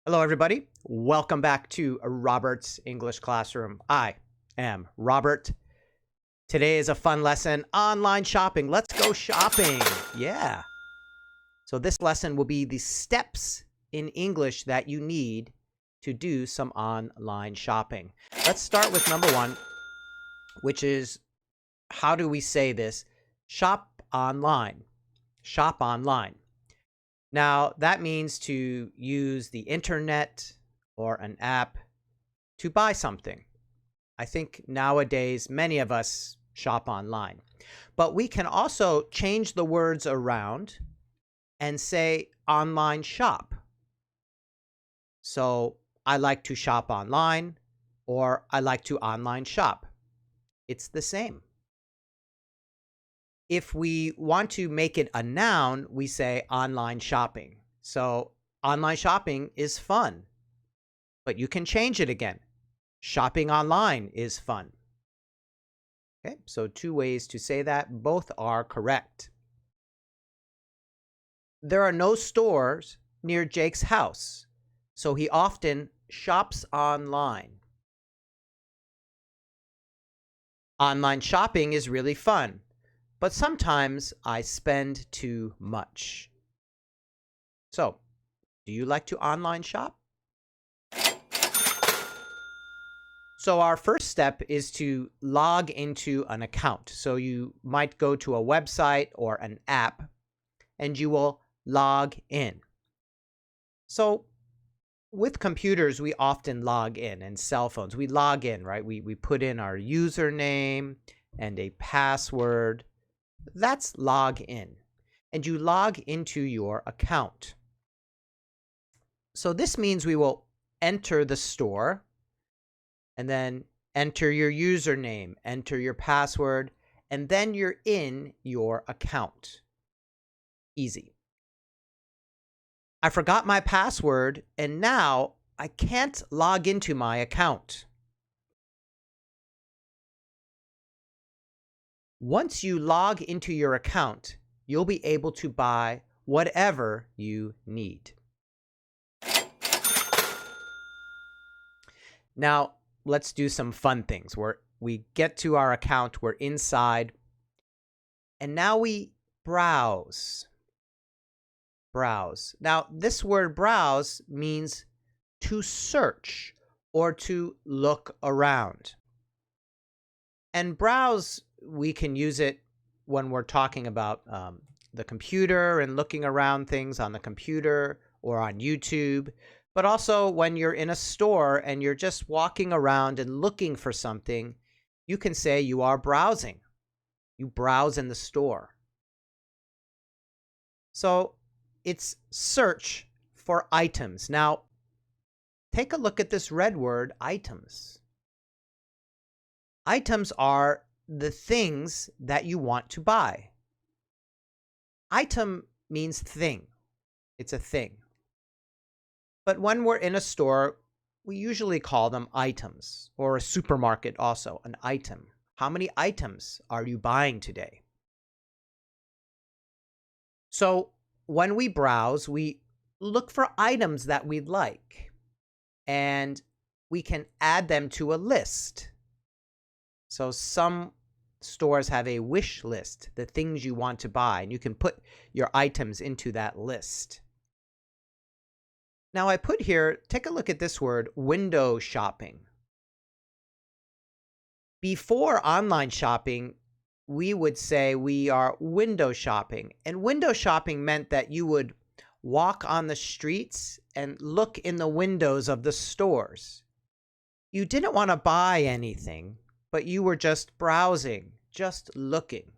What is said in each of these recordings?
Hello, everybody. Welcome back to Robert's English Classroom. I am Robert. Today is a fun lesson, online shopping. Let's go shopping. Yeah. So this lesson will be the steps in English that you need to do some online shopping. Let's start with number one, which is, how do we say this? Shop online. Shop online. Now, that means to use the internet or an app to buy something. I think nowadays many of us shop online. But we can also change the words around and say online shop. So, I like to shop online, or I like to online shop. It's the same. If we want to make it a noun, we say online shopping. So online shopping is fun, but you can change it again. Shopping online is fun. Okay, so two ways to say that. Both are correct. There are no stores near Jake's house, so he often shops online. Online shopping is really fun, but sometimes I spend too much. So, do you like to online shop? So our first step is to log into an account. So you might go to a website or an app and you will log in. So with computers, we often log in, and cell phones, we log in, right? We put in our username and a password. That's log in. And you log into your account. So this means we will enter the store and then enter your username, enter your password, and then you're in your account. Easy. I forgot my password, and now I can't log into my account. Once you log into your account, you'll be able to buy whatever you need. Now, let's do some fun things where we get to our account, we're inside, and now we browse. Browse. Now, this word browse means to search or to look around. And browse, we can use it when we're talking about the computer and looking around things on the computer or on YouTube, but also when you're in a store and you're just walking around and looking for something, you can say you are browsing. You browse in the store. So it's search for items. Now, take a look at this red word, items. Items are the things that you want to buy. Item means thing. It's a thing. But when we're in a store, we usually call them items, or a supermarket also, an item. How many items are you buying today? So when we browse, we look for items that we'd like, and we can add them to a list. So some stores have a wish list, the things you want to buy, and you can put your items into that list. Now I put here, take a look at this word, window shopping. Before online shopping, we would say we are window shopping. And window shopping meant that you would walk on the streets and look in the windows of the stores. You didn't want to buy anything, but you were just browsing, just looking.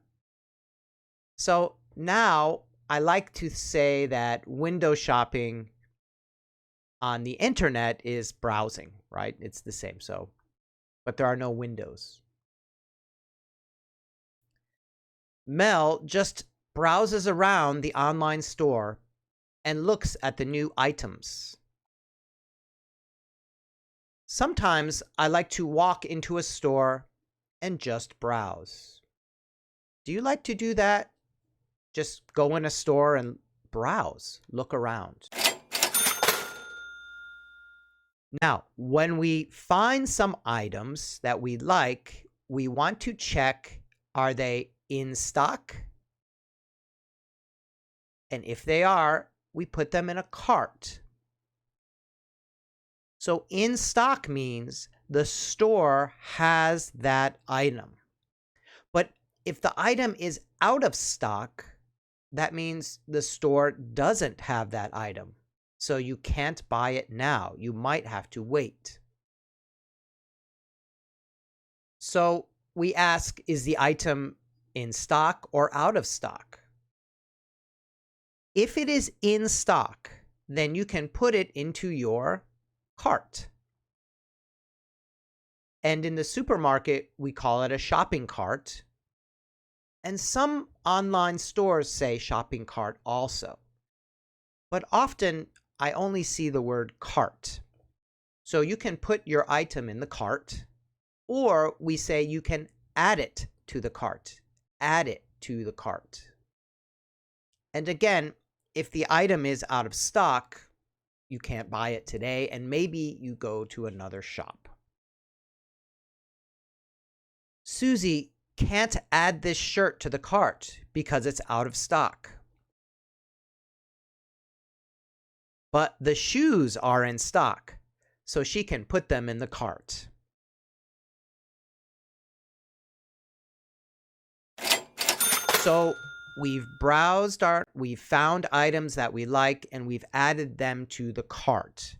So now I like to say that window shopping on the internet is browsing, right? It's the same. So, but there are no windows. Mel just browses around the online store and looks at the new items. Sometimes I like to walk into a store and just browse. Do you like to do that? Just go in a store and browse, look around. Now, when we find some items that we like, we want to check, are they in stock? And if they are, we put them in a cart. So in stock means the store has that item. But if the item is out of stock, that means the store doesn't have that item. So you can't buy it now. You might have to wait. So we ask, is the item in stock or out of stock? If it is in stock, then you can put it into your cart. And in the supermarket, we call it a shopping cart. And some online stores say shopping cart also. But often I only see the word cart. So you can put your item in the cart, or we say you can add it to the cart. Add it to the cart. And again, if the item is out of stock, you can't buy it today, and maybe you go to another shop. Susie can't add this shirt to the cart because it's out of stock. But the shoes are in stock, so she can put them in the cart. So we've we've found items that we like, and we've added them to the cart.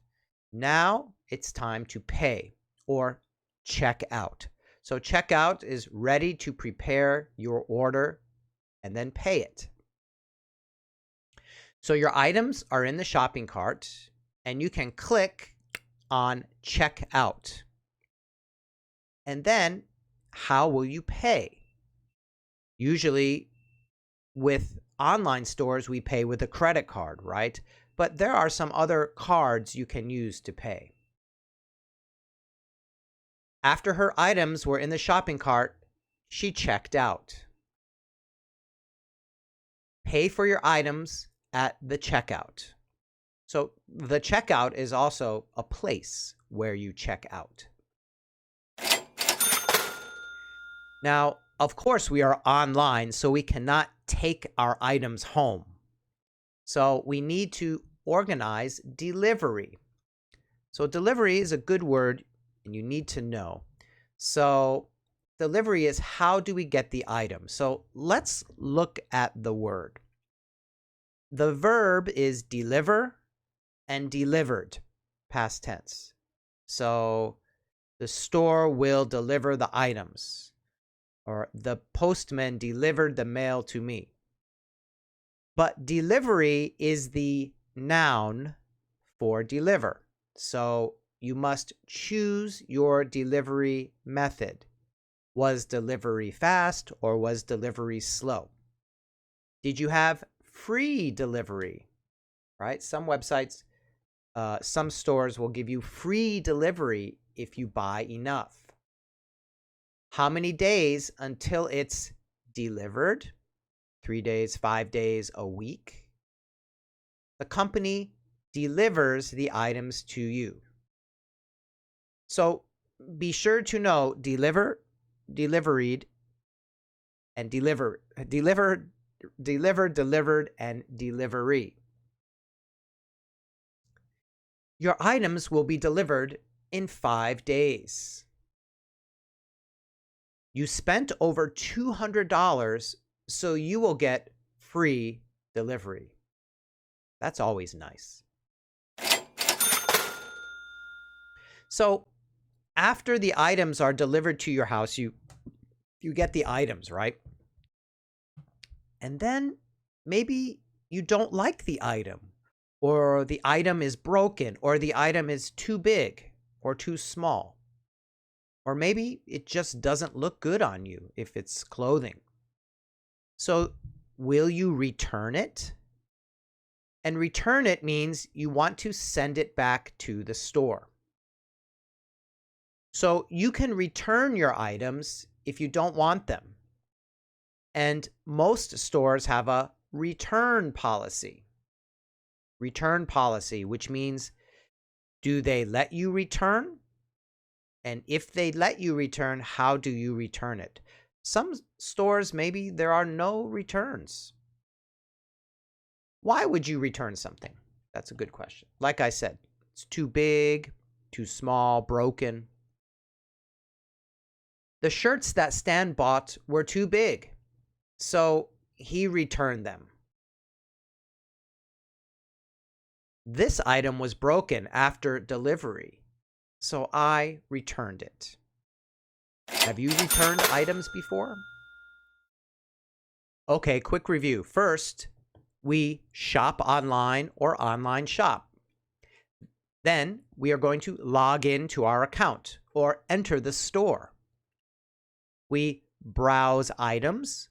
Now it's time to pay or check out. So checkout is ready to prepare your order and then pay it. So your items are in the shopping cart, and you can click on checkout. And then how will you pay? Usually with online stores, we pay with a credit card, right? But there are some other cards you can use to pay. After her items were in the shopping cart, she checked out. Pay for your items at the checkout. So the checkout is also a place where you check out. Now, of course, we are online, so we cannot take our items home. So we need to organize delivery. So delivery is a good word, and you need to know. So delivery is how do we get the item? So let's look at the word. The verb is deliver and delivered, past tense. So the store will deliver the items, or the postman delivered the mail to me. But delivery is the noun for deliver. So you must choose your delivery method. Was delivery fast or was delivery slow? Did you have free delivery? Right? Some websites, some stores will give you free delivery if you buy enough. How many days until it's delivered? 3 days, 5 days, a week? The company delivers the items to you. So be sure to know deliver, delivered, and delivered, and delivery. Your items will be delivered in 5 days. You spent over $200, so you will get free delivery. That's always nice. So after the items are delivered to your house, you get the items, right? And then maybe you don't like the item, or the item is broken, or the item is too big or too small. Or maybe it just doesn't look good on you if it's clothing. So will you return it? And return it means you want to send it back to the store. So you can return your items if you don't want them. And most stores have a return policy. Return policy, which means Do they let you return? And if they let you return, how do you return it? Some stores, maybe there are no returns. Why would you return something? That's a good question. Like I said, it's too big, too small, broken. The shirts that Stan bought were too big, so he returned them. This item was broken after delivery, so I returned it. Have you returned items before? Okay, quick review. First, we shop online or online shop. Then we are going to log into our account or enter the store. We browse items.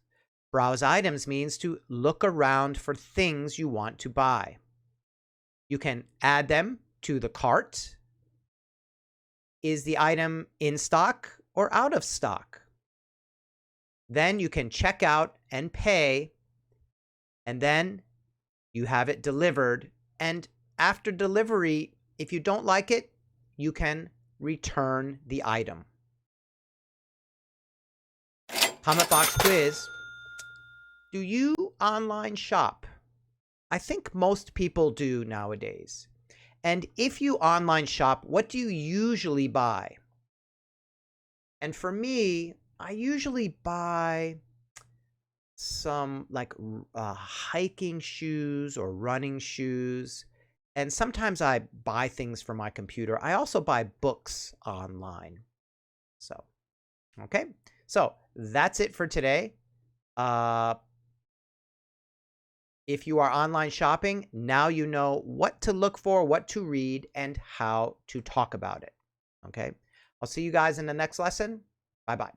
Browse items means to look around for things you want to buy. You can add them to the cart. Is the item in stock or out of stock? Then you can check out and pay, and then you have it delivered. And after delivery, if you don't like it, you can return the item. Comment box quiz. Do you online shop? I think most people do nowadays. And if you online shop, what do you usually buy? And for me, I usually buy some like hiking shoes or running shoes. And sometimes I buy things for my computer. I also buy books online. So, okay. So that's it for today. If you are online shopping, now you know what to look for, what to read, and how to talk about it. Okay. I'll see you guys in the next lesson. Bye-bye.